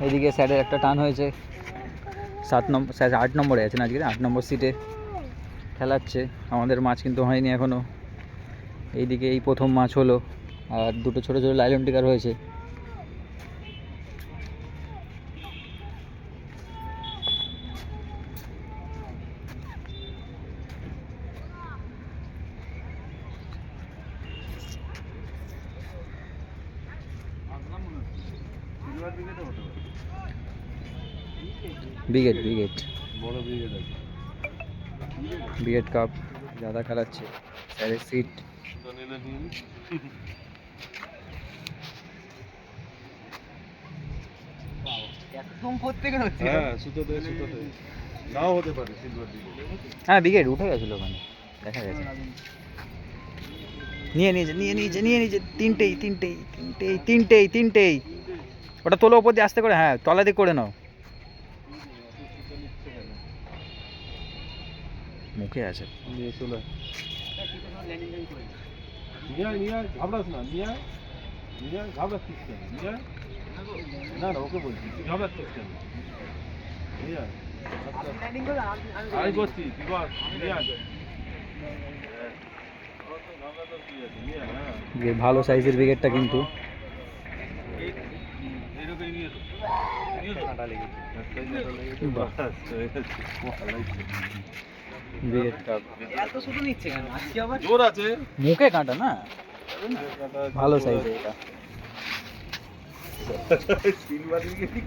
এইদিকে স্যারের একটা টান হয়েছে, 8 নম্বরে আছেন আজকে, 8 নম্বর সিটে খেলাচ্ছে। আমাদের মাছ কিন্তু হয়নি এখনও। এইদিকে এই প্রথম মাছ হলো, আর দুটো ছোটো ছোটো লাইলন টিকার হয়েছে। ব্রিগেড বড় ব্রিগেড আছে। ব্রিগেড কাপ দাদা খেলাচ্ছে, স্যারের সিট। একদম প্রত্যেকে হচ্ছে। হ্যাঁ সুতোতে নাও হতে পারে সিলভার ব্রিগেড। হ্যাঁ ব্রিগেড উঠে গেছিলো ওখানে, দেখা গেছে। নিয়ে নিয়েছে তিনটেই। ওটা তোলো ওপর দিয়ে আস্তে করে, হ্যাঁ তলা দিয়ে করে নাও। মুখে আছে নিয়ে চলে নিয়ে ঘাবড়াস না, নিয়ে ঘাবড়াচ্ছিস কেন? নিয়ে না ওকে বলছি, তুই ঘাবড়াচ্ছিস কেন? নিয়ে আমি করছি, তুই বল নিয়ে ভালো সাইজের ব্রিগেডটা কিন্তু। ব্রিগেড কাপ এত শুধু নিচ্ছে কেন আজকে আবার? জোর আছে, মুখে কাঁটা না, ভালো সাইজের এটা। Silver brigade